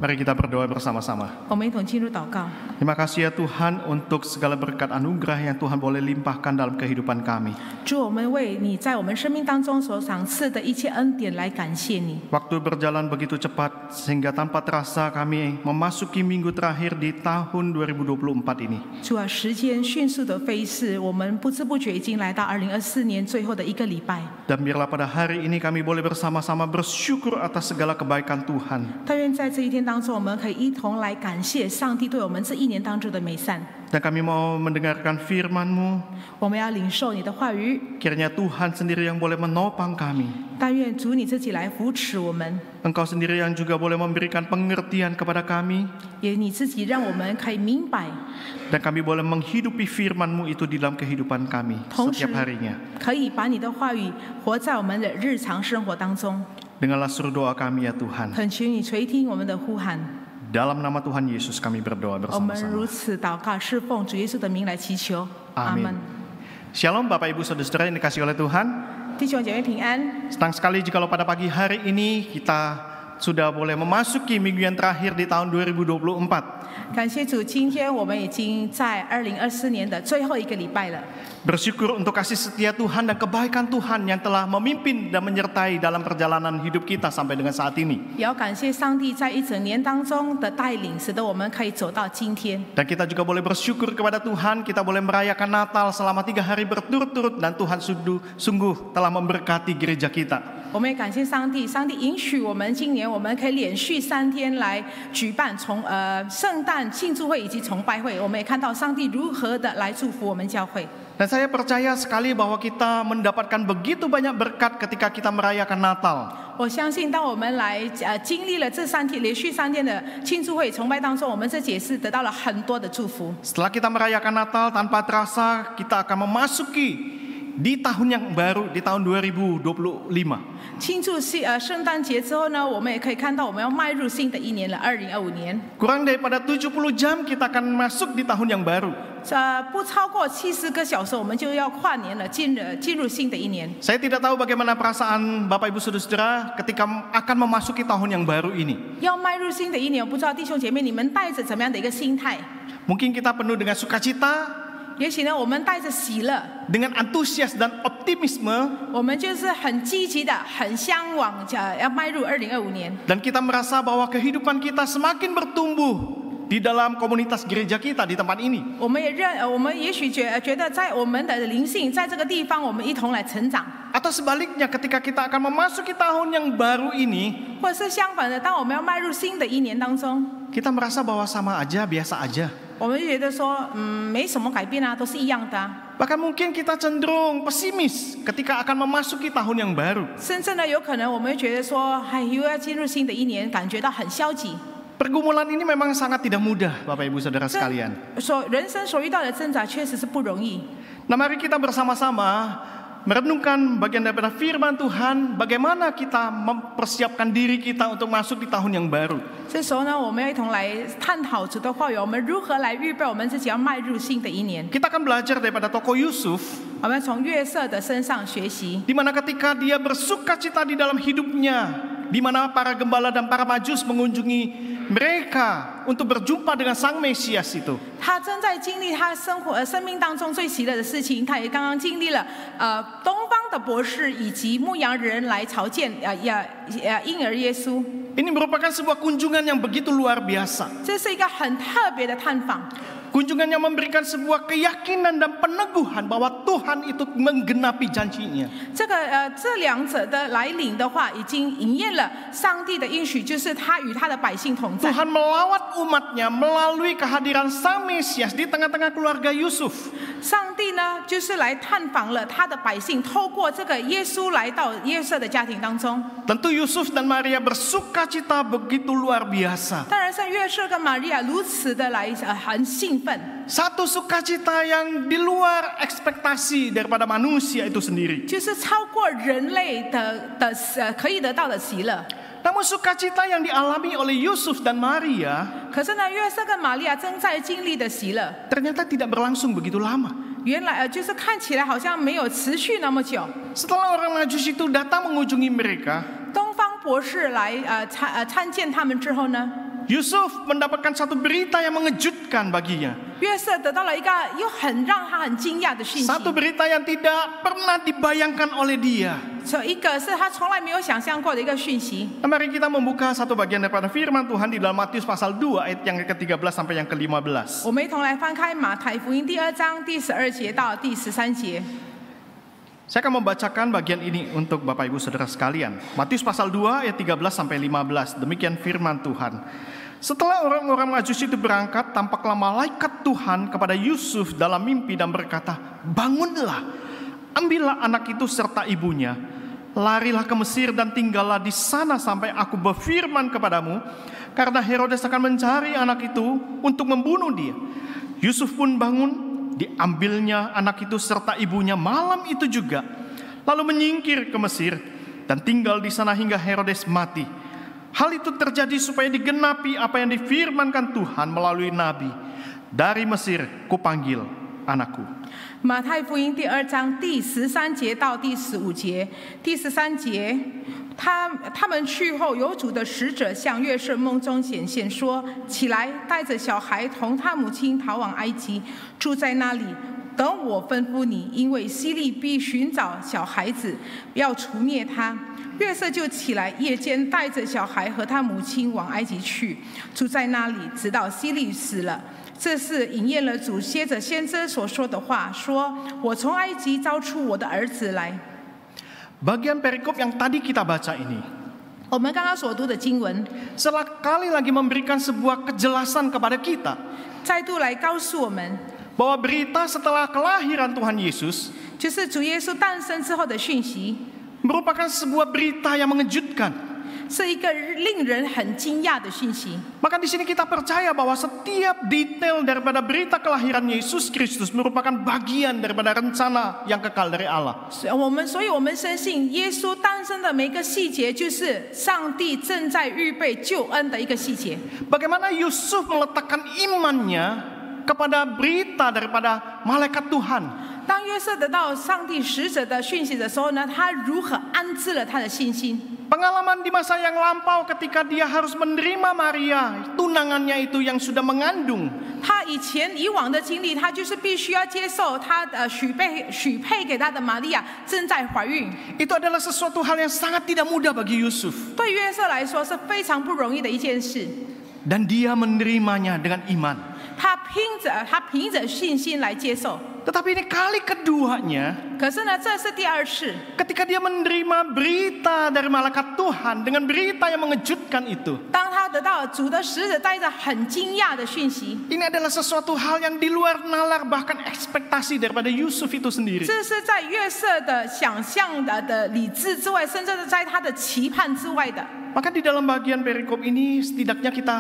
Mari kita berdoa bersama-sama. 我们一同进入祷告。 Terima kasih ya Tuhan untuk segala berkat anugerah yang Tuhan boleh limpahkan dalam kehidupan kami. 主，我们为你在我们生命当中所赏赐的一切恩典来感谢你。 Waktu berjalan begitu cepat sehingga tanpa terasa kami memasuki minggu terakhir di tahun 2024 ini. 主啊，时间迅速的飞逝，我们不知不觉已经来到2024年最后的一个礼拜。 Dan biarlah pada hari ini kami boleh bersama-sama bersyukur atas segala kebaikan Tuhan. 但愿在这一天当中，我们可以一同来感谢上帝对我们这一年当中的美善。 Dan kami mau mendengarkan firman-Mu. 我们要领受你的话语， Kiranya Tuhan sendiri yang boleh menopang kami. 但愿主你自己来扶持我们， Engkau sendiri yang juga boleh memberikan pengertian kepada kami. 也你自己让我们可以明白， Dan kami boleh menghidupi firman-Mu itu di dalam kehidupan kami 同时 setiap harinya. 可以把你的话语活在我们的日常生活当中。 Dengarlah seru doa kami ya Tuhan. 恳求你垂听我们的呼喊， Dalam nama Tuhan Yesus kami berdoa 我们 bersama-sama. 如此祷告，是奉主耶稣的名来祈求。阿 Amin. 门。 Shalom Bapak Ibu Saudara-saudara yang dikasihi oleh Tuhan. 弟兄姐妹平安。 Senang sekali jikalau pada pagi hari ini kita sudah boleh memasuki minggu yang terakhir di tahun 2024. 感谢主，今天我们已经在2024年的最后一个礼拜了。 Bersyukur untuk kasih setia Tuhan dan kebaikan Tuhan yang telah memimpin dan menyertai dalam perjalanan hidup kita sampai dengan saat ini. 也要感谢上帝在一整年当中的带领，使得我们可以走到今天。 Dan kita juga boleh bersyukur kepada Tuhan, kita boleh merayakan Natal selama 3 hari berturut-turut dan Tuhan sungguh telah memberkati gereja kita. 我们也感谢上帝，上帝允许我们今年我们可以连续3天来举办圣诞庆祝会以及崇拜会。我们也看到上帝如何的来祝福我们教会。 Dan saya percaya sekali bahwa kita mendapatkan begitu banyak berkat ketika kita merayakan Natal. 我相信，当我们来经历了这3天连续3天的庆祝会崇拜当中，我们这也是得到了很多的祝福。 Setelah kita merayakan Natal, tanpa terasa kita akan memasuki di tahun yang baru, di tahun 2025. 庆祝圣诞节之后呢，我们也可以看到我们要迈入新的一年了，2025年。 Kurang daripada 70 jam kita akan masuk di tahun yang baru. 不超过70个小时，我们就要跨年了，进入新的一年。 Saya tidak tahu bagaimana perasaan Bapak Ibu Saudara ketika akan memasuki tahun yang baru ini. 要迈入新的一年，我不知道弟兄姐妹你们带着怎么样的一个心态？ Mungkin kita penuh dengan sukacita, 也许呢，我们带着喜乐， dengan antusias dan optimisme, 我们就是很积极的，很向往要迈入2025年。 dan kita merasa bahwa kehidupan kita semakin bertumbuh di dalam komunitas gereja kita di tempat ini. 我们也许觉得在我们的灵性在这个地方，我们一同来成长。 Atau sebaliknya ketika kita akan memasuki tahun yang baru ini, 或者是相反的，当我们要迈入新的一年当中， kita merasa bahwa sama aja, biasa aja. 我们就觉得说，没什么改变啊，都是一样的啊。 Bahkan mungkin kita cenderung pesimis ketika akan memasuki tahun yang baru. 甚至呢，有可能我们会觉得说，又要进入新的一年，感觉到很消极。 Pergumulan ini memang sangat tidak mudah, Bapak Ibu Saudara sekalian. 人生所遇到的挣扎确实是不容易。 Nah, mari kita bersama-sama merenungkan bagian daripada firman Tuhan, bagaimana kita mempersiapkan diri kita untuk masuk di tahun yang baru. 这时候呢，我们要一同来探讨主的话语，我们如何来预备我们自己要迈入新的一年。 Kita akan belajar daripada tokoh Yusuf, 我们从约瑟的身上学习， di mana ketika dia bersukacita di dalam hidupnya, di mana para gembala dan para majus mengunjungi mereka untuk berjumpa dengan Sang Mesias itu. 他正在经历他生命当中最喜乐的事情，他也刚刚经历了东方的博士以及牧羊人来朝见婴儿耶稣。 Ini merupakan sebuah kunjungan yang begitu luar biasa. 这是一个很特别的探访。 Kunjungan yang memberikan sebuah keyakinan dan peneguhan bahwa Tuhan itu menggenapi janjinya. 这两者的来临的话，已经应验了上帝的应许，就是他与他的百姓同在。 Tuhan melawat umatnya melalui kehadiran Sang Mesias di tengah-tengah keluarga Yusuf. 上帝呢，就是来探访了他的百姓，透过这个耶稣来到约瑟的家庭当中。 Tentu Yusuf dan Maria bersukacita begitu luar biasa. 当然，像约瑟跟玛利亚如此的来很兴奋。 Satu sukacita yang di luar ekspektasi daripada manusia itu sendiri. 就是超过人类的可以得到的喜乐。 Namun sukacita yang dialami oleh Yusuf dan Maria 可是呢，约瑟跟玛利亚正在经历的喜乐， ternyata tidak berlangsung begitu lama. 原来就是看起来好像没有持续那么久。 Setelah orang Majus itu datang mengunjungi mereka, 东方博士来参见他们之后呢， Yusuf mendapatkan satu berita yang mengejutkan baginya. 约瑟得到了一个又让他很惊讶的讯息， Satu berita yang tidak pernah dibayangkan oleh dia. 一个是他从来没有想象过的一个讯息。 Nah, mari kita membuka satu bagian daripada firman Tuhan di dalam Matius pasal 2 ayat yang ke-13 sampai yang ke-15. 我们一同来翻开马太福音第2章第12节到第13节。 Saya akan membacakan bagian ini untuk Bapak Ibu Saudara sekalian. Matius pasal 2 ayat 13 sampai 15. Demikian firman Tuhan. Setelah orang-orang Majusi itu berangkat, tampaklah malaikat Tuhan kepada Yusuf dalam mimpi dan berkata, "Bangunlah, ambillah anak itu serta ibunya, larilah ke Mesir dan tinggallah di sana sampai aku berfirman kepadamu, karena Herodes akan mencari anak itu untuk membunuh dia." Yusuf pun bangun, diambilnya anak itu serta ibunya malam itu juga, lalu menyingkir ke Mesir dan tinggal di sana hingga Herodes mati. Hal itu terjadi supaya digenapi apa yang difirmankan Tuhan melalui nabi, "Dari Mesir kupanggil anakku." 马太福音第2章第13节到第15节。第13节，他们去后，有主的使者向约瑟梦中显现，说：“起来，带着小孩同他母亲逃往埃及，住在那里，等我吩咐你，因为希利必寻找小孩子，要除灭他。”约瑟就起来，夜间带着小孩和他母亲往埃及去，住在那里，直到希利死了。这是应验了主借着先知所说的话，说：“我从埃及招出我的儿子来。” Bagian perikop yang tadi kita baca ini, 我们刚刚所读的经文， sekali lagi memberikan sebuah kejelasan kepada kita 再度来告诉我们， bahwa berita setelah kelahiran Tuhan Yesus 就是主耶稣诞生之后的讯息， merupakan sebuah berita yang mengejutkan. 是一个令人很惊讶的讯息。 Maka di sini kita percaya bahwa setiap detail daripada berita kelahiran Yesus Kristus merupakan bagian daripada rencana yang kekal dari Allah. 所以我们深信，耶稣诞生的每一个细节，就是上帝正在预备救恩的一个细节。 Bagaimana Yusuf meletakkan imannya kepada berita daripada malaikat Tuhan. 当约瑟得到上帝使者的讯息的时候呢，他如何安置了他的信心？ Pengalaman di masa yang lampau ketika dia harus menerima Maria, tunangannya itu yang sudah mengandung. 他以往的经历，他就是必须要接受他许配给他的玛利亚正在怀孕。 Itu adalah sesuatu hal yang sangat tidak mudah bagi Yusuf. 对约瑟来说是非常不容易的一件事。 Dan dia menerimanya dengan iman. 他凭着信心来接受。 Tetapi ini kali keduanya, 可是呢，这是第二次。 ketika dia menerima berita dari malaikat Tuhan dengan berita yang mengejutkan itu. 当他得到主的使者带着很惊讶的讯息， Ini adalah sesuatu hal yang di luar nalar bahkan ekspektasi daripada Yusuf itu sendiri. 这是在约瑟的想象的理智之外，甚至是在他的期盼之外的。 Maka di dalam bagian perikop ini setidaknya kita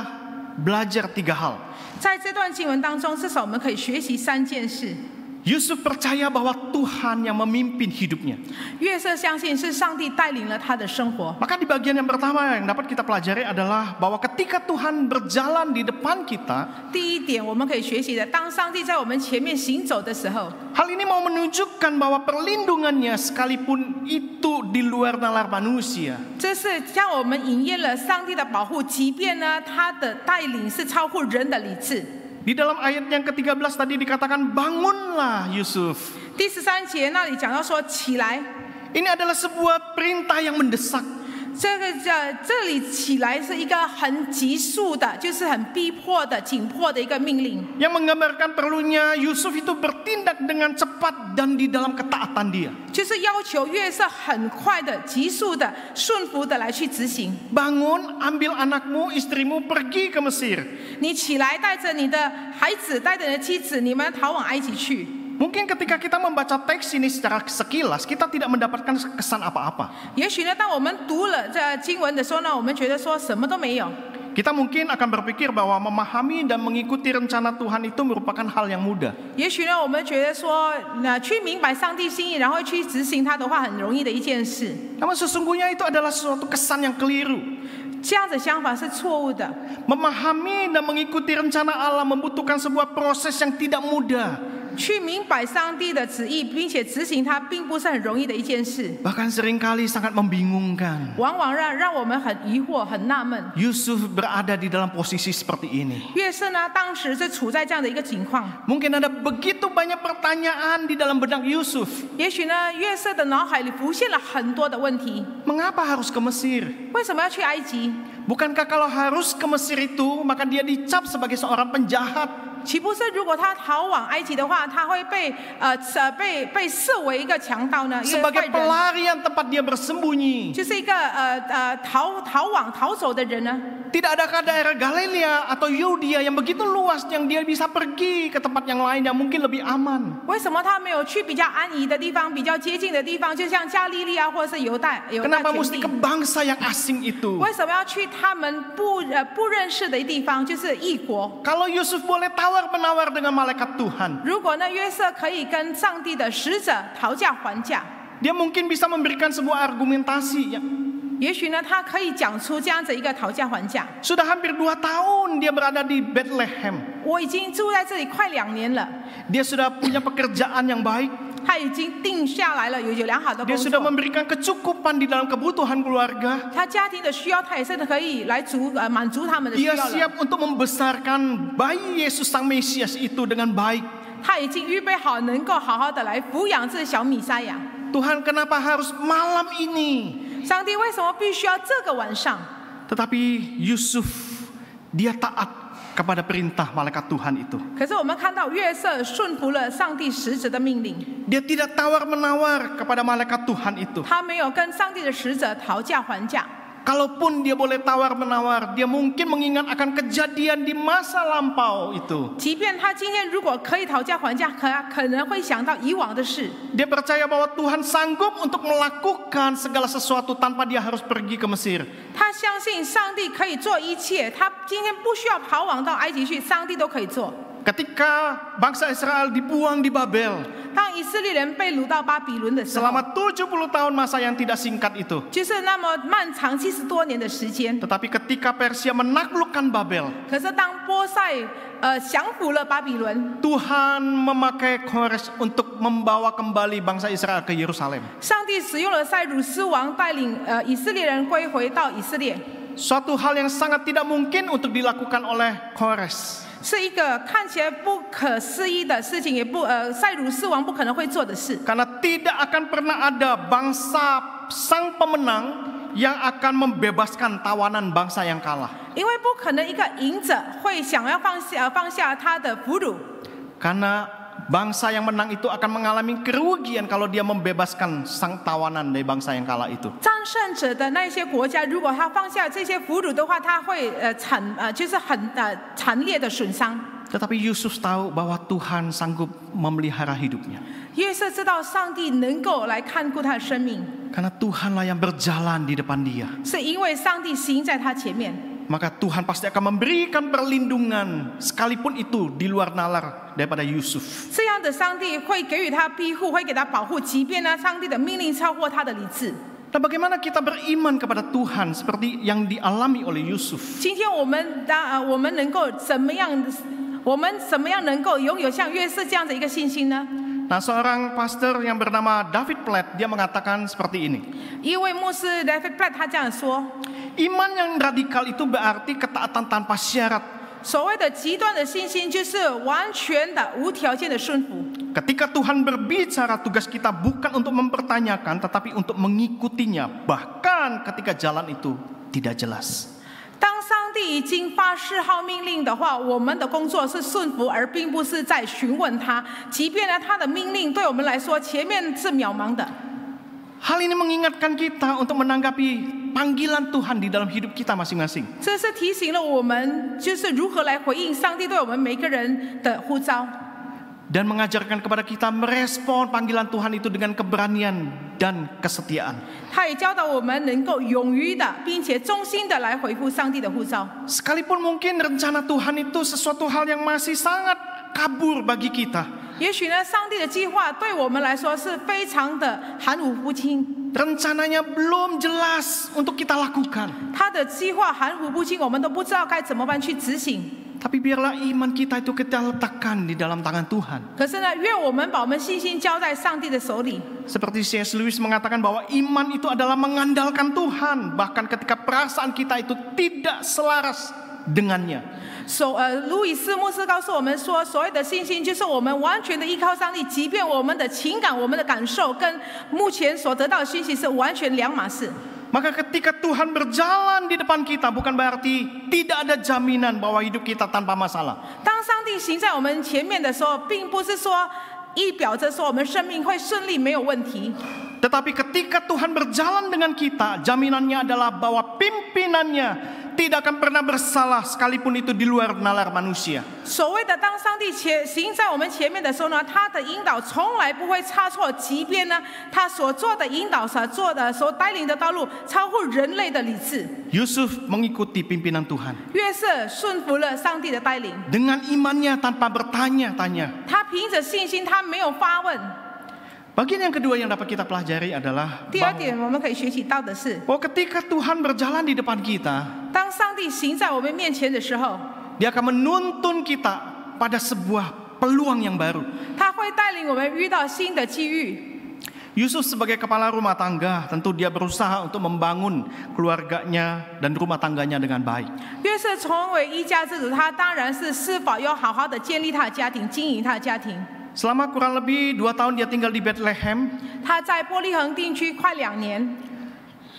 belajar 3 hal. 在这段经文当中，至少我们可以学习3件事。 Yusuf percaya bahwa Tuhan yang memimpin hidupnya. 约瑟相信是上帝带领了他的生活。 Maka di bagian yang pertama yang dapat kita pelajari adalah bahwa ketika Tuhan berjalan di depan kita, 第一点，我们可以学习的，当上帝在我们前面行走的时候， hal ini mau menunjukkan bahwa perlindungannya sekalipun itu di luar nalar manusia. 这是将我们应验了上帝的保护，即便呢他的带领是超乎人的理智。 Di dalam ayat yang ke-13 tadi dikatakan bangunlah Yusuf. 第13节那里讲到说起来， Ini adalah sebuah perintah yang mendesak. 这里起来是一个很急速的，就是很逼迫的、紧迫的一个命令。 Yang menggambarkan perlunya Yusuf itu bertindak dengan cepat dan di dalam ketaatan dia. 就是要求约瑟很快的、急速的、顺服的来去执行。 Bangun, ambil anakmu, istrimu, pergi ke Mesir. 你起来，带着你的孩子，带着你的妻子，你们逃往埃及去。 Mungkin ketika kita membaca teks ini secara sekilas, kita tidak mendapatkan kesan apa-apa. 也许呢，当我们读了这经文的时候呢，我们觉得说什么都没有。 Kita mungkin akan berpikir bahwa memahami dan mengikuti rencana Tuhan itu merupakan hal yang mudah. 也许呢，我们觉得说，去明白上帝心意，然后去执行它的话，很容易的一件事。 Namun sesungguhnya itu adalah suatu kesan yang keliru. 这样的想法是错误的。 Memahami dan mengikuti rencana Allah membutuhkan sebuah proses yang tidak mudah. 去明白上帝的旨意，并且执行它，并不是很容易的一件事。 Bahkan seringkali sangat membingungkan. 往往让我们很疑惑、很纳闷。 Yusuf berada di dalam posisi seperti ini. 约瑟呢，当时是处在这样的一个情况。 Mungkin ada begitu banyak pertanyaan di dalam benak Yusuf. 也许呢，约瑟的脑海里浮现了很多的问题： Mengapa harus ke Mesir? 为什么要去埃及？ Bukankah kalau harus ke Mesir itu, maka dia dicap sebagai seorang penjahat? 岂不是如果他逃往埃及的话，他会被视为一个强盗呢？一个坏 Sebagai 人， pelarian tempat dia bersembunyi. 就是一个逃走的人呢？ Tidak adakah daerah Galilea atau Yudea yang begitu luas yang dia bisa pergi ke tempat yang lain yang mungkin lebih aman? 为什么他没有去比较安逸的地方、比较接近的地方，就像加利利啊，或者是犹大 Kenapa 田 mesti 地 ke？bangsa yang asing itu? 为什么要去他们不认识的地方，就是异国？ Kalau Yusuf boleh tawar-menawar dengan malaikat Tuhan, 如果呢，约瑟可以跟上帝的使者讨价还价， dia mungkin bisa memberikan sebuah argumentasi yang 也许呢，他可以讲出这样子一个讨价还价。 sudah hampir 2 tahun dia berada di Bethlehem. 我已经住在这里快2年了， Dia sudah punya pekerjaan yang baik. 他已经定下来了，有良好的 Dia 工 sudah 作。 memberikan kecukupan di dalam kebutuhan keluarga. 他家庭的需要，他也是可以来满足他们的需 Dia 要了。 siap untuk membesarkan bayi Yesus Sang Mesias itu dengan baik. 他已经预备好，能够好好的来抚养这小米赛亚。 Tuhan, kenapa harus malam ini? 上帝为什么必须要这个晚上？ Tetapi Yusuf, dia taat kepada perintah malaikat Tuhan itu. 可是我们看到约瑟顺服了上帝使者的命令， Dia tidak tawar-menawar kepada malaikat Tuhan itu. 他没有跟上帝的使者讨价还价。 Kalaupun dia boleh tawar-menawar, dia mungkin mengingat akan kejadian di masa lampau itu. 即便他今天如果可以讨价还价，可能会想到以往的事。 Dia percaya bahwa Tuhan sanggup untuk melakukan segala sesuatu tanpa dia harus pergi ke Mesir. 他相信上帝可以做一切，他今天不需要逃往到埃及去，上帝都可以做。 Ketika bangsa Israel dibuang di Babel, 当以色列人被掳到巴比伦的时候， selama 70 tahun masa yang tidak singkat itu. 就是那么漫长70多年的时间。 Tetapi ketika Persia menaklukkan Babel, 可是当波塞降服了巴比伦， Tuhan memakai Kores untuk membawa kembali bangsa Israel ke Yerusalem. 上帝使用了塞鲁斯王带领以色列人归回到以色列， Suatu hal yang sangat tidak mungkin untuk dilakukan oleh Kores. 是一个看起来不可思议的事情，也塞鲁斯王不可能会做的事。 Karena tidak akan pernah ada bangsa sang pemenang yang akan membebaskan tawanan bangsa yang kalah. 因为不可能一个赢者会想要放下他的俘虏， Karena bangsa yang menang itu akan mengalami kerugian kalau dia membebaskan sang tawanan dari bangsa yang kalah itu. 战胜者的那些国家，如果他放下这些俘虏的话，他会就是很惨烈的损伤。 Tetapi Yusuf tahu bahwa Tuhan sanggup memelihara hidupnya. 约瑟知道上帝能够来看顾他的生命， Karena Tuhanlah yang berjalan di depan dia. 是因为上帝行在他前面。 Maka Tuhan pasti akan memberikan perlindungan sekalipun itu di luar nalar daripada Yusuf. 这样的上帝会给予他庇护，会给他保护，即便呢上帝的命令超过他的理智。 Nah, bagaimana kita beriman kepada Tuhan seperti yang dialami oleh Yusuf? 今天我们能够怎么样能够拥有像约瑟这样的一个信心呢？ Nah, seorang pastor yang bernama David Platt, dia mengatakan seperti ini. 一位牧师 David Platt 他这样说： Iman yang radikal itu berarti ketaatan tanpa syarat. 所谓的极端的信心，就是完全的无条件的顺服。 Ketika Tuhan berbicara, tugas kita bukan untuk mempertanyakan, tetapi untuk mengikutinya. Bahkan ketika jalan itu tidak jelas. 当上帝已经发示号命令的话，我们的工作是顺服，而并不是在询问他。即便呢，他的命令对我们来说前面是渺茫的。 Hal ini mengingatkan kita untuk menanggapi panggilan Tuhan di dalam hidup kita masing-masing. 这是提醒了我们，就是如何来回应上帝对我们每个人的呼召。 Dan mengajarkan kepada kita merespon panggilan Tuhan itu dengan keberanian dan kesetiaan. 他也教导我们能够勇于的，并且忠心的来回复上帝的呼召。 Sekalipun mungkin rencana Tuhan itu sesuatu hal yang masih sangat kabur bagi kita. 也许呢，上帝的计划对我们来说是非常的含糊不清， Rencananya belum jelas untuk kita lakukan. 他的计划含糊不清，我们都不知道该怎么办去执行。Tapi biarlah iman kita itu kita letakkan di dalam tangan Tuhan. 可是呢，愿我们把我们信心交在上帝的手里。 Seperti C.S. Lewis mengatakan bahwa iman itu adalah mengandalkan Tuhan, bahkan ketika perasaan kita itu tidak selaras dengannya. 路易斯牧师告诉我们说，所谓的信心就是我们完全的依靠上帝，即便我们的情感、我们的感受跟目前所得到的讯息是完全两码事。 Maka ketika Tuhan berjalan di depan kita, bukan berarti tidak ada jaminan bahwa hidup kita tanpa masalah. 当上帝行在我们前面的时候，并不是说意表着说我们生命会顺利没有问题。 Tetapi ketika Tuhan berjalan dengan kita, jaminannya adalah bahwa pimpinannya tidak akan pernah bersalah sekalipun itu di luar nalar manusia. 所谓的当上帝行在我们前面的时候呢，他的引导从来不会差错，即便呢他所做的引导所带领的道路超乎人类的理智。 Yusuf mengikuti pimpinan Tuhan. 约瑟顺服了上帝的带领， Dengan imannya tanpa bertanya-tanya. 他凭着信心，他没有发问。 Bagian yang kedua yang dapat kita pelajari adalah 第二点，我们可以学习到的是， bahwa ketika Tuhan berjalan di depan kita, 当上帝行在我们面前的时候， Dia akan menuntun kita pada sebuah peluang yang baru. 他会带领我们遇到新的机遇。 Yusuf sebagai kepala rumah tangga, tentu dia berusaha untuk membangun keluarganya dan rumah tangganya dengan baik. 约瑟成为一家之主，他当然是否要好好的建立他的家庭，经营他的家庭。 Selama kurang lebih 2 tahun dia tinggal di Bethlehem, 他在伯利恒定居快2年，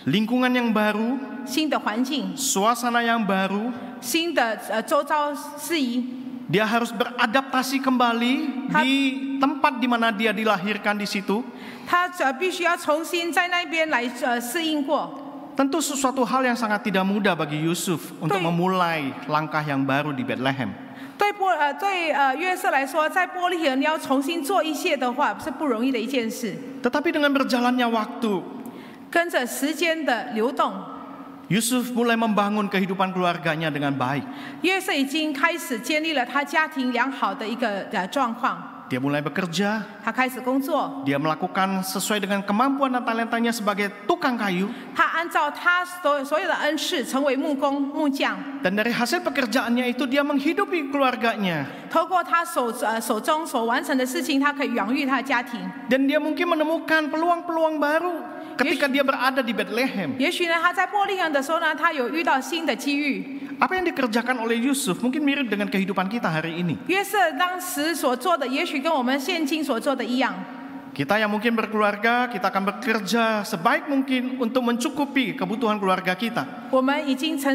lingkungan yang baru, 新的环境， suasana yang baru, 新的周遭事宜， dia harus beradaptasi kembali di tempat di mana dia dilahirkan di situ. 他必须要重新在那边来适应过。 Tentu sesuatu hal yang sangat tidak mudah bagi Yusuf untuk memulai langkah yang baru di Bethlehem. 对约瑟来说，在伯利恒要重新做一切的话，是不容易的一件事。 Tetapi dengan berjalannya waktu, 跟着时间的流动， Yusuf mulai membangun kehidupan keluarganya dengan baik. 约瑟已经开始建立了他家庭良好的一个状况。 Dia mulai bekerja, 他开始工作， dia melakukan sesuai dengan kemampuan dan talentanya sebagai tukang kayu. 他按照他所有的恩赐成为木工木匠。 Dan dari hasil pekerjaannya itu dia menghidupi keluarganya. 透过他手中所完成的事情，他可以养育他的家庭。 Dan dia mungkin menemukan peluang-peluang baru ketika dia berada di Bethlehem. 也许呢，他在伯利恒的时候呢，他有遇到新的机遇。 Apa yang dikerjakan oleh Yusuf mungkin mirip dengan kehidupan kita hari ini. 约瑟当时所做的，也许跟我们现今所做的一样。 Kita yang mungkin berkeluarga, kita akan bekerja sebaik mungkin untuk mencukupi kebutuhan keluarga kita. 我们已经成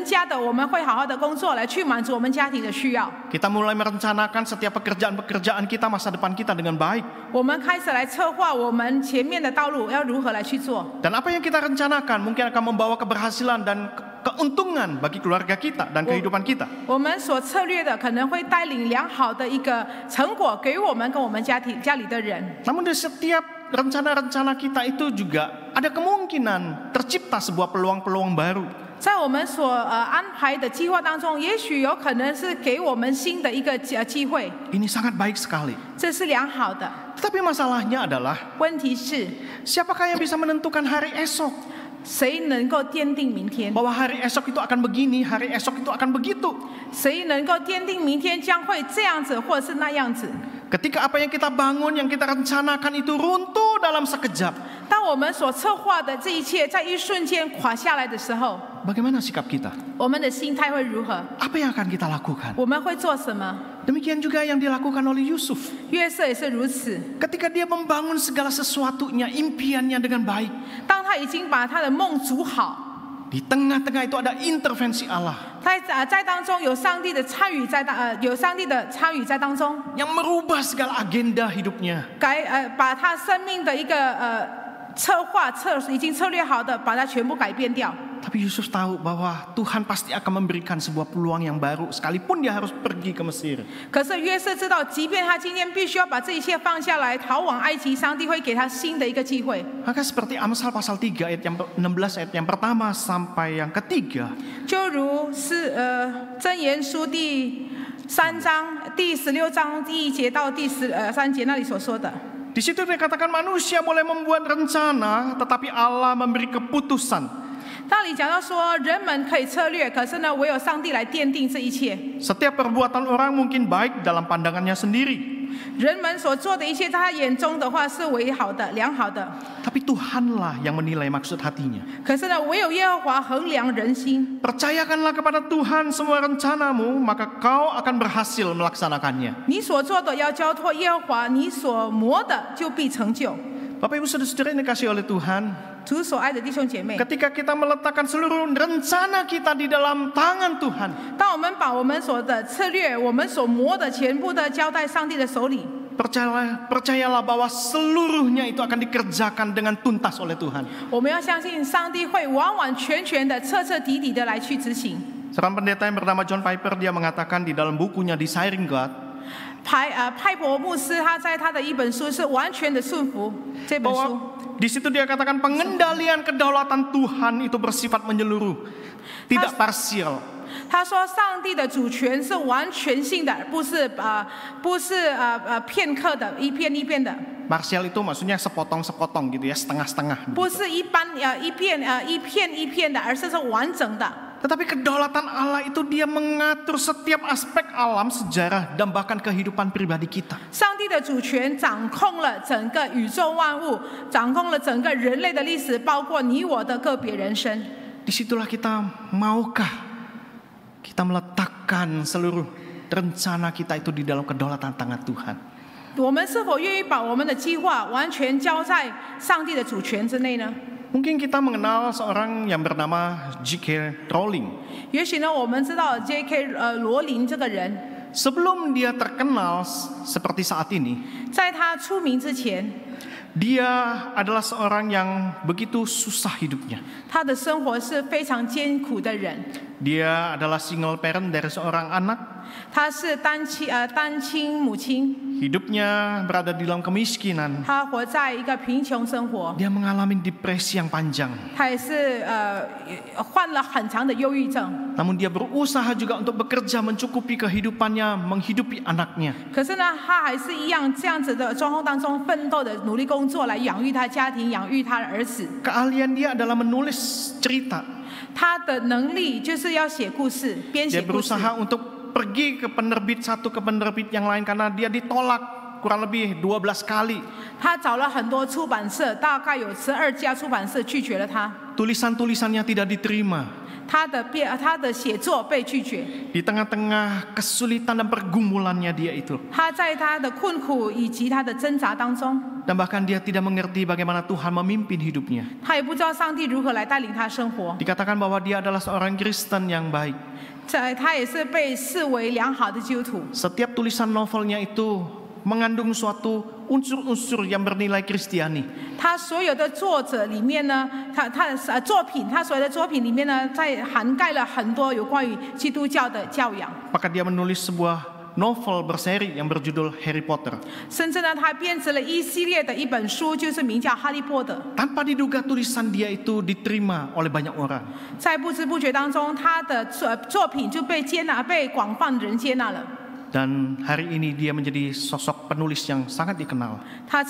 家的，我们会好好的工作来去满足我们家庭的需要。 Kita mulai merencanakan setiap pekerjaan-pekerjaan kita, masa depan kita dengan baik. 我们开始来策划我们前面的道路要如何来去做。 Dan apa yang kita rencanakan mungkin akan membawa keberhasilan dan keuntungan bagi keluarga kita dan kehidupan kita. 我们所策略的可能会带领良好的一个成果给我们跟我们家里的人。 Namun di setiap rencana-rencana kita itu juga ada kemungkinan tercipta sebuah peluang-peluang baru. 在我们所安排的计划当中，也许有可能是给我们新的一个机会， Ini sangat baik sekali. 这是良好的。 Tetapi masalahnya adalah 问题是， siapakah yang bisa menentukan hari esok? 谁能够奠定明天？ Bahwa hari esok itu akan begini, hari esok itu akan begitu. 谁能够奠定明天将会这样子，或者是那样子？ Ketika apa yang kita bangun, yang kita rencanakan itu runtuh dalam sekejap. 当我们所策划的这一切在一瞬间垮下来的时候， Bagaimana sikap kita? 我们的心态会如何？ Apa yang akan kita lakukan? 我们会做什么？ Demikian juga yang dilakukan oleh Yusuf. 约瑟也是如此。 Ketika dia membangun segala sesuatunya, impiannya dengan baik. 当他已经把他的梦组好， Di tengah-tengah itu ada intervensi Allah 在当中有上帝的参与在当中， yang merubah segala agenda hidupnya. 把他生命的一个已经策略好的，把它全部改变掉。 Tapi Yusuf tahu bahwa Tuhan pasti akan memberikan sebuah peluang yang baru, sekalipun dia harus pergi ke Mesir. 可是约瑟知道，即便他今天必须要把这一切放下来，逃往埃及，上帝会给他新的一个机会。 Maka seperti Amsal pasal 3 ayat yang 16 ayat yang pertama sampai yang ketiga. 就如是箴言书第3章第16章第1节到第13节那里所说的。 Di situ dikatakan manusia boleh membuat rencana, tetapi Allah memberi keputusan. 那里讲到说，人们可以策略，可是呢，唯有上帝来奠定这一切。 Setiap perbuatan orang mungkin baik dalam pandangannya sendiri. 人们所做的一切，在他眼中的话是为好的、良好的。 Tapi Tuhanlah yang menilai maksud hatinya. 可是呢，唯有耶和华衡量人心。 Percayakanlah kepada Tuhan semua rencanamu, maka kau akan berhasil melaksanakannya. 你所做的要交托耶和华，你所磨的就必成就。 Bapak Ibu Saudara-saudara yang dikasihi oleh Tuhan, 主所爱的弟兄姐妹， ketika kita meletakkan seluruh rencana kita di dalam tangan Tuhan, 当我们把我们所的策略、我们所磨的全部的交在上帝的手里， percayalah bahwa seluruhnya itu akan dikerjakan dengan tuntas oleh Tuhan. 我们要相信上帝会完完全全的、彻彻底底的来去执行。 Seorang pendeta yang bernama John Piper, dia mengatakan di dalam bukunya Desiring God, 派伯牧师他在他的一本书是完全的顺服这本书。 bahwa di situ dia katakan pengendalian kedaulatan Tuhan itu bersifat menyeluruh, tidak parsial. 他说，上帝的主权是完全性的，不是片刻的，一片一片的。 Parsial itu maksudnya sepotong-sepotong gitu ya, setengah-setengah. 不是一般一片一片的，而是完整的。 Tetapi kedaulatan Allah itu dia mengatur setiap aspek alam, sejarah, dan bahkan kehidupan pribadi kita. 上帝的主权掌控了整个宇宙万物，掌控了整个人类的历史，包括你我的个别人生。 Disitulah kita maukah kita meletakkan seluruh rencana kita itu di dalam kedaulatan tangan Tuhan. 我们是否愿意把我们的计划完全交在上帝的主权之内呢？ Mungkin kita mengenal seorang yang bernama J.K. Rowling. 也许呢，我们知道 J.K. 罗琳这个人， Sebelum dia terkenal seperti saat ini, 在他出名之前， dia adalah seorang yang begitu susah hidupnya. 他的生活是非常艰苦的人。 Dia adalah single parent dari seorang anak. 他是单亲母亲， Hidupnya berada di dalam kemiskinan. 他活在一个贫穷生活， Dia mengalami depresi yang panjang. 他也是患了很长的忧郁症。 Namun dia berusaha juga untuk bekerja mencukupi kehidupannya, menghidupi anaknya. 可是呢，他还是一样这样子的状况当中奋斗的努力工作，来养育他家庭，养育他的儿子。 Keahlian dia adalah menulis cerita. 他的能力就是要写故事，编 Dia 写故事。 berusaha untuk pergi ke penerbit satu ke penerbit yang lain karena dia ditolak kurang lebih 12 kali. 他找了很多出版社，大概有12家出版社拒绝了他。 Tulisan-tulisannya tidak diterima. 他的写作被拒绝。 Di tengah-tengah kesulitan dan pergumulannya dia itu. 他在他的困苦以及他的挣扎当中， Dan bahkan dia tidak mengerti bagaimana Tuhan memimpin hidupnya. 他也不知道上帝如何来带领他生活。 Dikatakan bahwa dia adalah seorang Kristen yang baik. 他也是被视为良好的基督徒。 Setiap tulisan novelnya itu mengandung suatu unsur-unsur yang bernilai Kristiani. 他所有的作者里面呢，他所有的作品里面呢，在涵盖了很多有关于基督教的教养。 Maka dia menulis sebuah novel berseri yang berjudul Harry Potter. 甚至呢，他编织了一系列的一本书，就是名叫《哈利波特》。 Tanpa diduga tulisan dia itu diterima oleh banyak orang. 在不知不觉当中，他的作品就被接纳，被广泛人接纳了。 Dan hari ini dia menjadi sosok penulis yang sangat dikenal. 他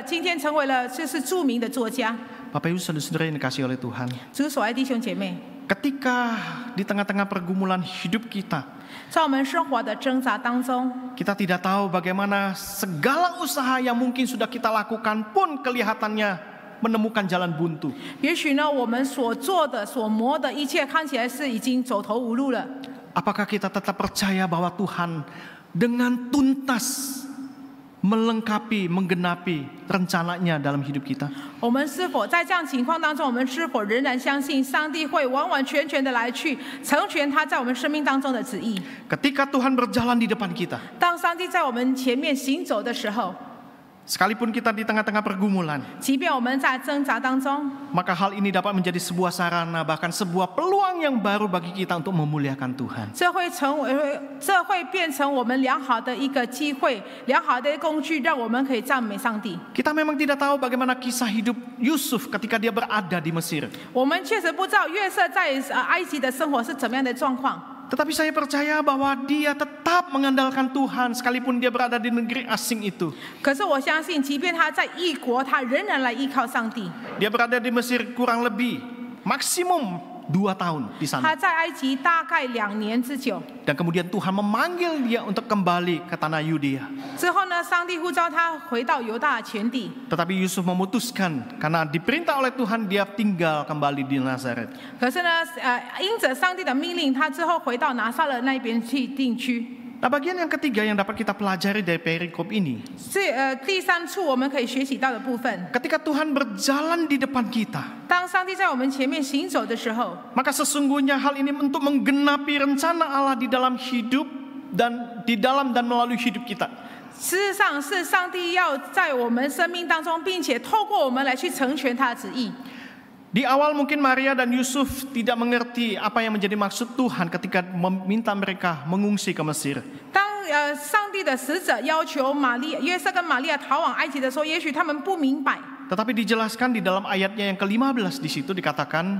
今天成为了就是著名的作家。 Bapak Ibu Saudara-saudara yang dikasihi oleh Tuhan. 主所爱弟兄姐妹， Ketika di tengah-tengah pergumulan hidup kita, 在我们生活的挣扎当中， kita tidak tahu bagaimana segala usaha yang mungkin sudah kita lakukan pun kelihatannya menemukan jalan buntu. 也许呢，我们所做的、所磨的一切看起来是已经走投无路了。 Apakah kita tetap percaya bahwa Tuhan dengan tuntas melengkapi, menggenapi rencananya dalam hidup kita? 我们是否在这样情况当中，我们是否仍然相信上帝会完完全全的来去成全他在我们生命当中的旨意？ Ketika Tuhan berjalan di depan kita, 当上帝在我们前面行走的时候， sekalipun kita di tengah-tengah pergumulan, 即便我们在挣扎当中， maka hal ini dapat menjadi sebuah sarana, bahkan sebuah peluang yang baru bagi kita untuk memuliakan Tuhan. 这会变成我们良好的一个机会，良好的工具，让我们可以赞美上帝。 Kita memang tidak tahu bagaimana kisah hidup Yusuf ketika dia berada di Mesir. 我们确实不知道约瑟在埃及的生活是怎么样的状况。 Tetapi saya percaya bahwa dia tetap mengandalkan Tuhan sekalipun dia berada di negeri asing itu. 可是我相信，即便他在异国，他仍然来依靠上帝。 Dia berada di Mesir kurang lebih maksimum 2 tahun di 他 sana. 在埃及大概2年之久。 Dan kemudian Tuhan memanggil dia untuk kembali ke tanah Yudea. 之后呢，上帝呼召他回到犹大全地。 Tetapi Yusuf memutuskan karena diperintah oleh Tuhan dia tinggal kembali di Nazaret. 可是呢，因着上帝的命令，他之后回到拿撒勒那边去定居。 Nah, bagian yang ketiga yang dapat kita pelajari dari perikop ini, 是第3处我们可以学习到的部分。 ketika Tuhan berjalan di depan kita, 当上帝在我们前面行走的时候， maka sesungguhnya hal ini untuk menggenapi rencana Allah di dalam hidup dan di dalam dan melalui hidup kita. 事实上是上帝要在我们生命当中，并且透过我们来去成全他的旨意。 Di awal mungkin Maria dan Yusuf tidak mengerti apa yang menjadi maksud Tuhan ketika meminta mereka mengungsi ke Mesir. 当上帝的使者要求约瑟跟玛利亚逃往埃及的时候，也许他们不明白。 Tetapi dijelaskan di dalam ayatnya yang ke-15 di situ dikatakan,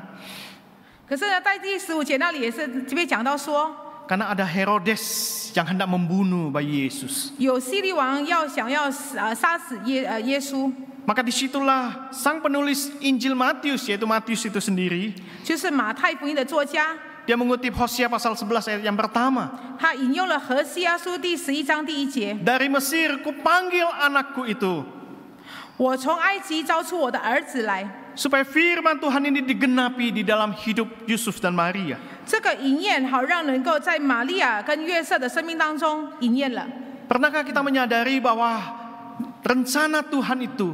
可是呢，在第15节那里也是这边讲到说， karena ada Herodes yang hendak membunuh bayi Yesus. 有希律王想要杀死耶稣。 Maka disitulah sang penulis Injil Matius, yaitu Matius itu sendiri, 就是马太福音的作家， dia mengutip Hosea pasal 11 ayat yang pertama. 他引用了何西阿书第11章第1节。 Dari Mesir kupanggil anakku itu, 我从埃及招出我的儿子来。 supaya firman Tuhan ini digenapi di dalam hidup Yusuf dan Maria. 这个应验好让能够在玛利亚跟约瑟的生命当中应验了。 Pernahkah kita menyadari bahwa rencana Tuhan itu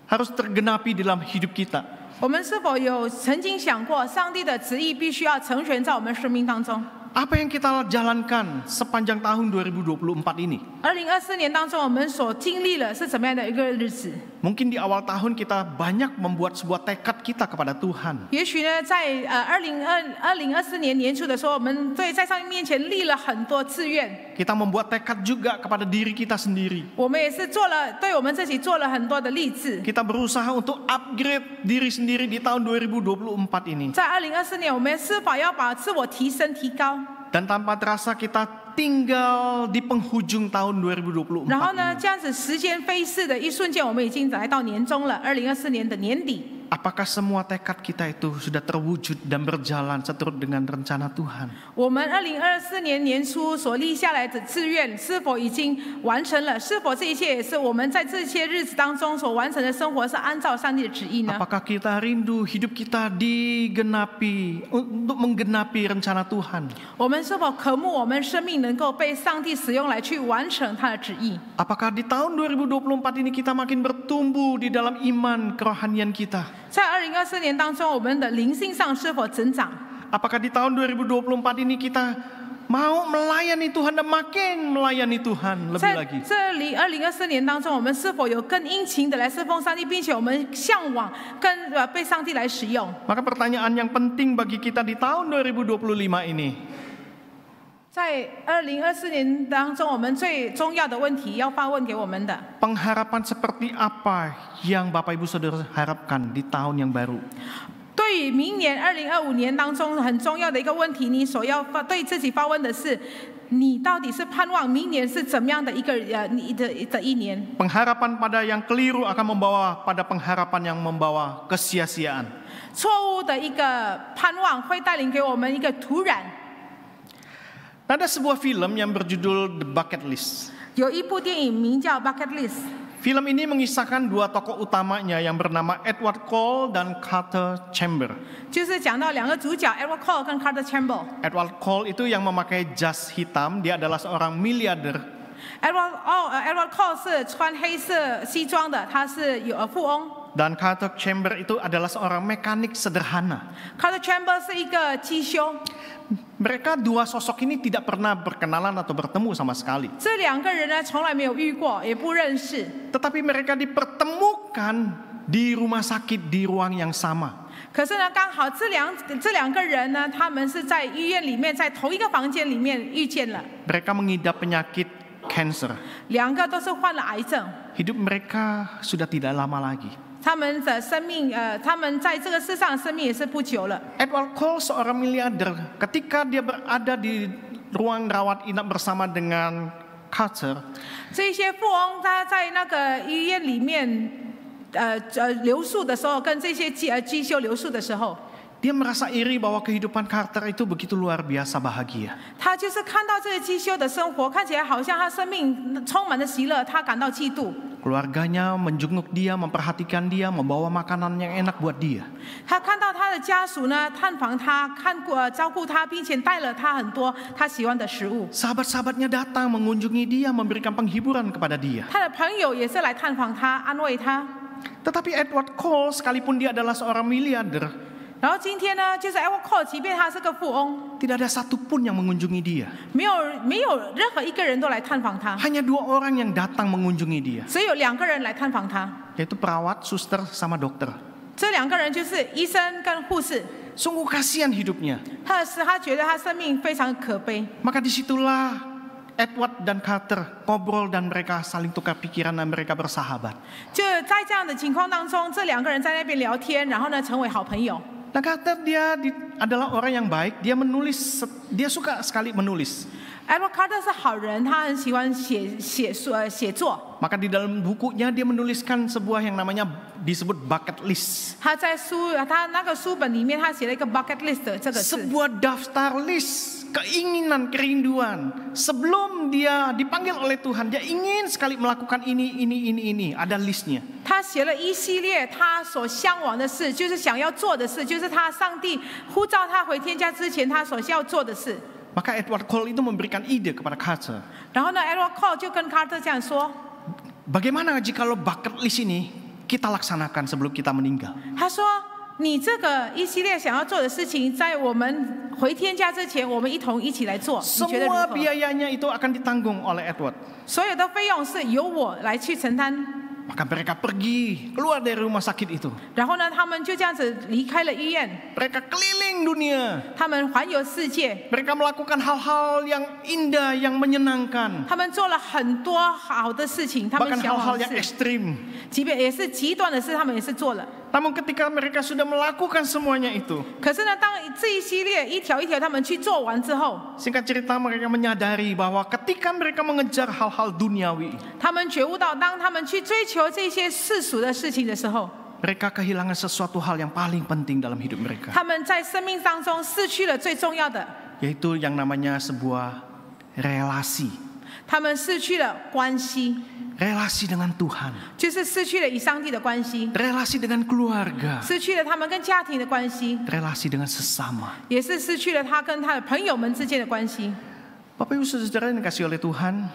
harus tergenapi dalam hidup kita? 我们是否有曾经想过，上帝的旨意必须要成全在我们生命当中？ Apa yang kita jalankan sepanjang tahun 2024 ini? 2024年当中，我们所经历了是怎么样的一个日子？ Mungkin di awal tahun kita banyak membuat sebuah tekad kita kepada Tuhan. 也许呢，在2024年年初的时候，我们在上帝面前立了很多志愿， Kita membuat tekad juga kepada diri kita sendiri. 我们也是对我们自己做了很多的励志。 Kita berusaha untuk upgrade diri sendiri di tahun 2024 ini. 在2024年，我们是否要把自我提升提高？ Dan tanpa terasa kita tinggal di penghujung tahun 2024 然后呢， ini. 这样子时间飞逝的一瞬间，我们已经来到年终了，2024年的年底。 Apakah semua tekad kita itu sudah terwujud dan berjalan seturut dengan rencana Tuhan? 我们2024年年初所立下来的志愿是否已经完成了？是否这一切也是我们在这些日子当中所完成的生活是按照上帝的旨意呢？ Apakah kita rindu hidup kita digenapi untuk menggenapi rencana Tuhan? 我们是否渴慕我们生命能够被上帝使用来去完成他的旨意？ Apakah di tahun 2024 ini kita makin bertumbuh di dalam iman kerohanian kita? 在2024年当中，我们的灵性上是否增长？ Apakah di tahun 2024 ini kita mau melayani Tuhan dan makin melayani Tuhan lebih 在 lagi? 这里2024年当中，我们是否有更殷勤的来侍奉上帝，并且我们向往更被上帝来使用？ Maka pertanyaan yang penting bagi kita di tahun 2025 ini, 在2024年当中，我们最重要的问题要发问给我们的， pengharapan seperti apa yang Bapak Ibu Saudara harapkan di tahun yang baru? 对于明年2025年当中很重要的一个问题，你所要对自己发问的是，你到底是盼望明年是怎么样的一个你的一年？ Pengharapan pada yang keliru akan membawa pada pengharapan yang membawa kesia-siaan. 错误的一个盼望会带领给我们一个突然。 Ada sebuah film yang berjudul The Bucket List. 有一部电影名叫《Bucket List》。 Film ini mengisahkan dua tokoh utamanya yang bernama Edward Cole dan Carter Chamber. 就是讲到两个主角 Edward Cole 跟 Carter Chamber。 Edward Cole itu yang memakai jas hitam, dia adalah seorang miliarder. Edward Cole 是穿黑色西装的，他是富翁。 Dan Carter Chamber itu adalah seorang mekanik sederhana. Carter Chamber 是一个机修。 Mereka dua sosok ini tidak pernah berkenalan atau bertemu sama sekali. 这两个人呢，从来没有遇过，也不认识。 Tetapi mereka dipertemukan di rumah sakit di ruang yang sama. 可是呢，刚好这两个人呢，他们是在医院里面，在同一个房间里面遇见了。 Mereka mengidap penyakit cancer. 两个都是患了癌症。 Hidup mereka sudah tidak lama lagi. 他们的生命，他们在这个世上的生命也是不久了。 Edward Cole seorang miliarder. Ketika dia berada di ruang rawat inap bersama dengan Carter, 这些富翁他在那个医院里面，留宿的时候，跟这些机修留宿的时候， Dia merasa iri bahwa kehidupan Carter itu begitu luar biasa bahagia. 他就是看到这个基修的生活，看起来好像他生命充满了喜乐，他感到嫉妒。 Keluarganya menjenguk dia, memperhatikan dia, membawa makanan yang enak buat dia. 他看到他的家属呢探访他，照顾他，并且带了他很多他喜欢的食物。 Sahabat-sahabatnya datang mengunjungi dia, memberikan penghiburan kepada dia. 他的朋友也是来探访他，安慰他。 Tetapi Edward Cole, sekalipun dia adalah seorang miliarder, 然后今天呢，就是 Edward Cole， 即便他是个富翁， tidak ada satupun yang mengunjungi dia. 没有任何一个人都来探访他， Hanya 2 orang yang datang mengunjungi dia, 只有2个人来探访他。 yaitu perawat, suster, sama dokter. 这2个人就是医生跟护士。 Sungguh kasihan hidupnya. 他觉得他生命非常可悲。 Maka disitulah Edward dan Carter ngobrol dan mereka saling tukar pikiran dan mereka bersahabat. 就在这样的情况当中，这2个人在那边聊天，然后呢成为好朋友。 Nah, Carter dia adalah orang yang baik, dia menulis, dia suka sekali menulis. Edward Carter 是好人，他很喜欢写作。 Maka di dalam bukunya dia menuliskan sebuah yang namanya disebut bucket list. 他那个书本里面，他写了一个 bucket list 这个字， Sebuah daftar list keinginan, kerinduan. Sebelum dia dipanggil oleh Tuhan, dia ingin sekali melakukan ini. Ada listnya. 他写了一系列他所向往的事，就是想要做的事，就是上帝呼召他回天家之前，他所要做的事。 Maka Edward Cole itu memberikan ide kepada Carter. 然后呢 ，Edward Cole 就跟 Carter 这样说： Bagaimana jikalau bucket list ini kita laksanakan sebelum kita meninggal? 他说，你这个一系列想要做的事情，在我们回天家之前，我们一起来做。你觉得如 Semua 何？ biayanya itu akan ditanggung oleh Edward. 所有的费用是由我来去承担。 Maka mereka pergi keluar dari rumah sakit itu. 然后呢，他们就这样子离开了医院， Mereka keliling dunia. 他们环游世界， Mereka melakukan hal-hal yang indah, yang menyenangkan. 他们做了很多好的事情，他们 Bahkan 向往 hal-hal 的 yang 事， ekstrim. 即便也是极端的事，他们也是做了。 Namun ketika mereka sudah melakukan semuanya itu, 可是呢，当这一系列一条一条他们去做完之后， singkat cerita mereka menyadari bahwa ketika mereka mengejar hal-hal duniawi, 他们觉悟到，当他们去追求这些世俗的事情的时候， mereka kehilangan sesuatu hal yang paling penting dalam hidup mereka, 他们在生命当中失去了最重要的， yaitu yang namanya sebuah relasi. 他们失去了关系， Relasi dengan Tuhan, 就是失去了与上帝的关系， relasi dengan keluarga, 失去了他们跟家庭的关系， relasi dengan sesama. 也是失去了他跟他的朋友们之间的关系。 Bapak Ibu Saudara yang dikasihi oleh Tuhan,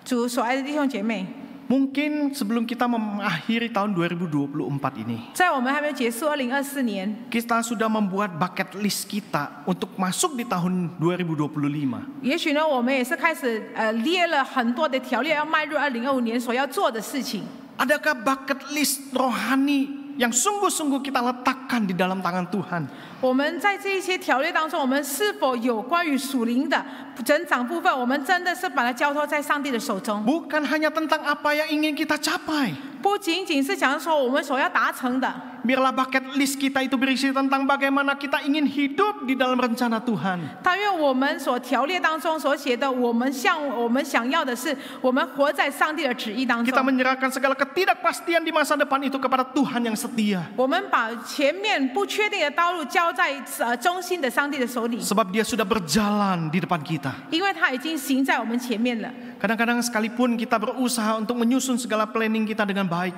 主所爱的弟兄姐妹， mungkin sebelum kita mengakhiri tahun 2024 ini, 在我们还没有结束2024年， kita sudah membuat bucket list kita untuk masuk di tahun 2025. 也许呢，我们也是开始列了很多的条例，要迈入2025年所要做的事情。 Adakah bucket list rohani yang sungguh-sungguh kita letakkan di dalam tangan Tuhan? 我们在这一些条例当中，我们是否有关于属灵的增长部分？我们真的是把它交托在上帝的手中， Bukan hanya tentang apa yang ingin kita capai. 不仅仅是想说我们所要达成的。 Biarlah bucket list kita itu berisi tentang bagaimana kita ingin hidup di dalam rencana Tuhan. 但愿我们所条例当中所写的，我们想要的是，我们活在上帝的旨意当 Kita 中。 menyerahkan segala ketidakpastian di masa depan itu kepada Tuhan yang setia. 我们把前面不确定的道路交在忠心的上帝的手里， Sebab dia sudah berjalan di depan kita. 因为他已经行在我们前面了。 Kadang-kadang sekalipun kita berusaha untuk menyusun segala planning kita dengan baik,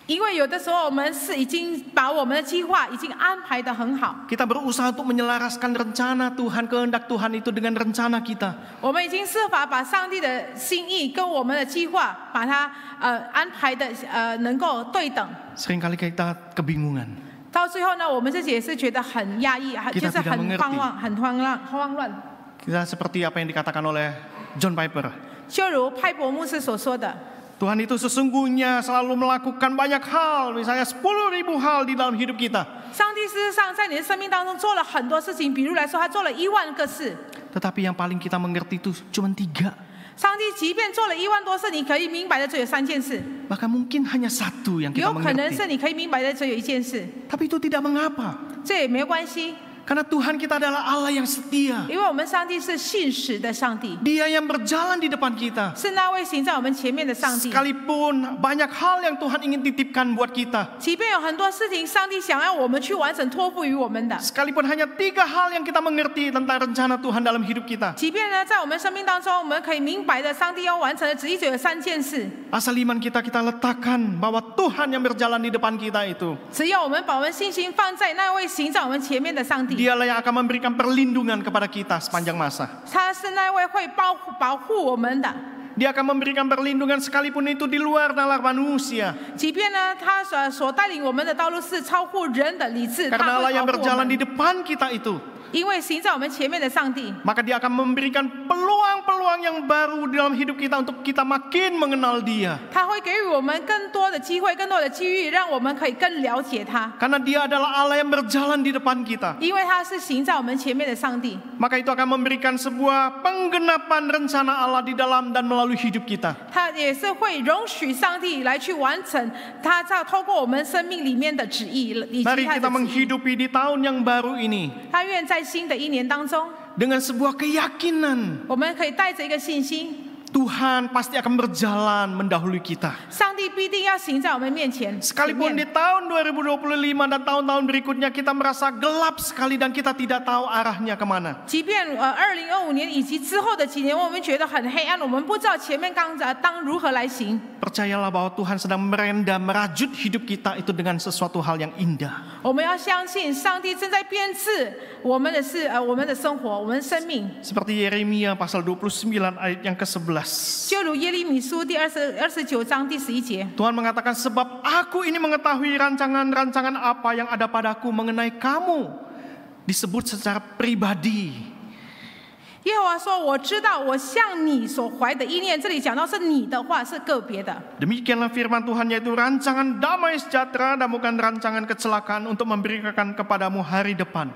因为有的时候我们是已经把我们的计划已经安排得很好， kita berusaha untuk menyelaraskan rencana Tuhan, kehendak Tuhan itu dengan rencana kita. 我们已经设法把上帝的心意跟我们的计划把它安排的能够对等。 Seringkali kita kebingungan. 到最后呢，我们自己也是觉得很压抑，就是很慌乱。 Kita seperti apa yang dikatakan oleh John Piper. 就如派伯牧师所说的， Tuhan itu sesungguhnya selalu melakukan banyak hal, misalnya 10.000 hal di dalam hidup kita. 上帝事实上在你的生命当中做了很多事情，比如来说，他做了10000个事。 Tetapi yang paling kita mengerti itu cuma 3. 上帝即便做了10000多事，你可以明白的只有3件事， Bahkan mungkin hanya 1 yang kita 有可能是 mengerti. 你可以明白的只有1件事， Tapi itu tidak mengapa. 这也没有关系。Karena Tuhan kita adalah Allah yang setia. 因为我们上帝是信实的上帝， Dia yang berjalan di depan kita. 是那位行在我们前面的上帝。 Sekalipun banyak hal yang Tuhan ingin titipkan buat kita. 即便有很多事情，上帝想要我们去完成，托付于我们的。 Sekalipun hanya 3 hal yang kita mengerti tentang rencana Tuhan dalam hidup kita. 即便呢，在我们生命当中，我们可以明白的，上帝要完成的旨意只有3件事。 Asal iman kita letakkan bahwa Tuhan yang berjalan di depan kita itu. 只要我们把我们信心放在那位行在我们前面的上帝， Dialah yang akan memberikan perlindungan kepada kita sepanjang masa. 他是那位会保护我们的。 Dia akan memberikan perlindungan sekalipun itu di luar nalar manusia. 即便呢，他所带领我们的道路是超乎人的理智， Karena 他 Allah 会 yang 保护我 berjalan di 们。 depan kita itu. 因为行在我们前面的上帝， Maka dia akan memberikan peluang-peluang yang baru dalam hidup kita untuk kita makin mengenal dia. 他会给予我们更多的机会、更多的机遇，让我们可以更了解他。 Karena dia adalah Allah yang berjalan di depan kita. 因为他是行在我们前面的上帝， Maka itu akan memberikan sebuah penggenapan rencana Allah di dalam dan melalui hidup kita. 他也是会容许上帝来去完成他在透过我们生命里面的旨意，以及 Mari 他 kita 的旨意。 menghidupi di tahun yang baru ini 他愿在新的一年当中， dengan sebuah keyakinan 我们可以带着一个信心， Tuhan pasti akan berjalan mendahului kita. 上帝必定要行在我们面前。 Sekalipun 前 di 面 tahun 2025 dan tahun-tahun berikutnya kita merasa gelap sekali dan kita tidak tahu arahnya kemana. 即便2025年以及之后的几年，我们觉得很黑暗，我们不知道前面当如何来行。 Percayalah bahwa Tuhan sedang merajut hidup kita itu dengan sesuatu hal yang indah. 我们要相信上帝正在编制我们的生活，我们的生命。 Seperti Yeremia pasal 29 ayat yang ke-11. 就如耶利米书第29章第11节， Tuhan mengatakan, sebab aku ini mengetahui rancangan-rancangan apa yang ada padaku mengenai kamu. Disebut secara pribadi. 耶和华说：“我知道我向你所怀的意念。”这里讲到是你的话，是个别的。 Demikianlah firman Tuhan, yaitu rancangan damai sejahtera dan bukan rancangan kecelakaan untuk memberikan kepadamu hari depan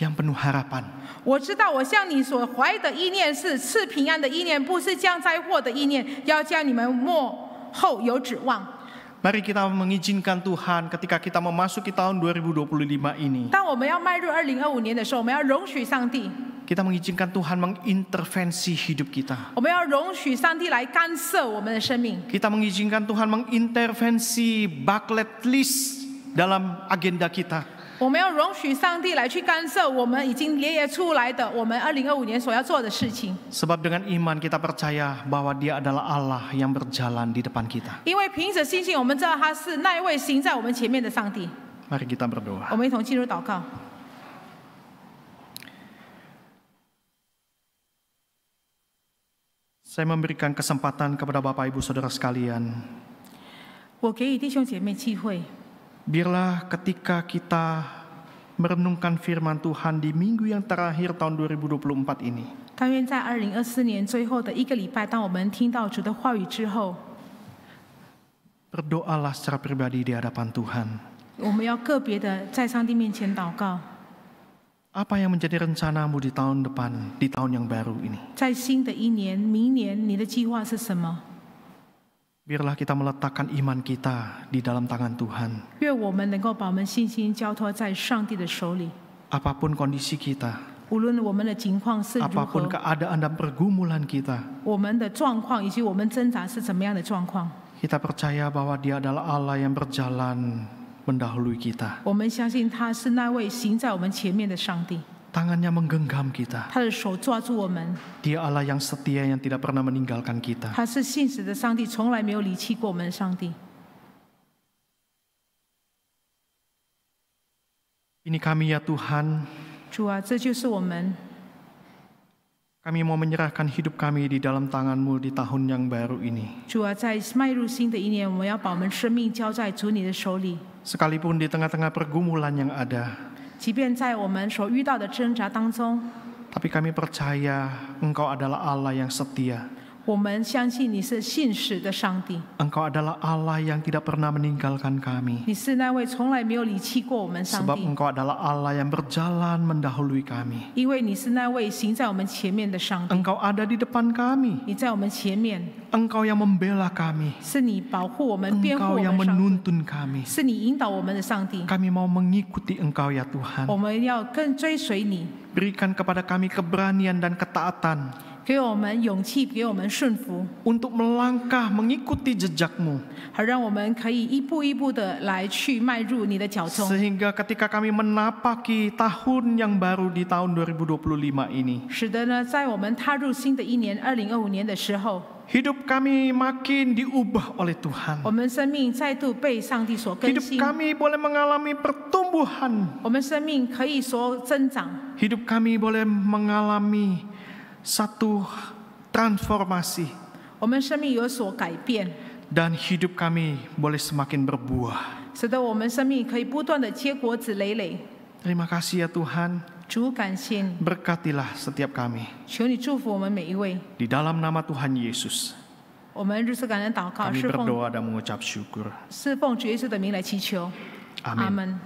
yang penuh harapan. 我知道我向你所怀的意念是赐平安的意念，不是降灾祸的意念，要叫你们末后有指望。 Mari kita mengizinkan Tuhan ketika kita memasuki tahun 2025 ini. 当我们要迈入2025年的时候，我们要容许上帝， Kita mengizinkan Tuhan mengintervensi hidup kita. 我们要容许上帝来干涉我们的生命。 Kita mengizinkan Tuhan mengintervensi bucket list dalam agenda kita. 我们要容许上帝来去干涉我们已经列出来的我们2025年所要做的事情。 Sebab dengan iman kita percaya bahwa Dia adalah Allah yang berjalan di depan kita. 因为凭着信心，我们知道他是那一位行在我们前面的上帝。 Mari kita berdoa. 我们一同进入祷告。 Saya memberikan kesempatan kepada Bapak Ibu Saudara sekalian. 我给予弟兄姐妹机会， Biarlah ketika kita merenungkan firman Tuhan di minggu yang terakhir tahun 2024 ini, 但愿在2024年最后的一个礼拜，当我们听到主的话语之后， berdoalah secara pribadi di hadapan Tuhan. 我们要个别的在上帝面前祷告。 Apa yang menjadi rencanamu di tahun depan, di tahun yang baru ini? 在新的一年，明年你的计划是什么？ Biarlah kita meletakkan iman kita di dalam tangan Tuhan. 愿我们能够把我们信心交托在上帝的手里。 Apapun kondisi kita, 无论我们的情况是如 apapun 何， keadaan dan pergumulan kita, 我们的状况以及我们挣扎是怎么样的状况， kita percaya bahwa Dia adalah Allah yang berjalan mendahului kita. 我们相信他是那位行在我们前面的上帝， Tangannya menggenggam kita. 他的手抓住我们， Dia Allah yang setia yang tidak pernah meninggalkan kita. 他是信实的上帝，从来没有离弃过我们的上帝。 Ini kami ya Tuhan, 主啊，这就是我们， kami mau menyerahkan hidup kami di dalam tangan-Mu di tahun yang baru ini. 主啊，在迈入新的一年，我们要把我们生命交在主你的手里。 Sekalipun di tengah-tengah pergumulan yang ada, 即便在我们所遇到的挣扎当中， tapi kami percaya Engkau adalah Allah yang setia. 我们相信你是信实的上帝， Engkau adalah Allah yang tidak pernah meninggalkan kami. 你是那位从来没有离弃过我们上 Sebab 帝， Engkau adalah Allah yang berjalan mendahului kami. 因为你是那位行在我们前面的上帝， Engkau ada di depan kami. 你在我们前面， Engkau yang membela kami. 是你保护我们、辩护 Engkau 我 yang 们上帝， menuntun kami. 是你引导我们的上帝。 Kami mau mengikuti Engkau ya Tuhan. 我们要更追随你， Berikan kepada kami keberanian dan ketaatan 给我们勇气，给我们顺服， untuk melangkah mengikuti jejak-Mu. 好让我们可以一步一步的来去迈入你的脚踪， Sehingga ketika kami menapaki tahun yang baru di tahun 2025 ini, 使得呢，在我们踏入新的一年2025年的时候， hidup kami makin diubah oleh Tuhan. 我们生命再度被上帝所更 Hidup 新， kami boleh mengalami pertumbuhan. 我们生命可以所增长， Hidup kami boleh mengalami satu transformasi. 我们生命有所改变， Dan hidup kami boleh semakin berbuah. 使得我们生命可以不断的结果子累累。 Terima kasih ya Tuhan. 主感谢你， Berkatilah setiap kami. 求你祝福我们每一位。 Di dalam nama Tuhan Yesus, 我们如此感恩祷告， kami 侍奉 berdoa dan mengucap syukur. 主耶稣的名来祈求， Amin. 阿门。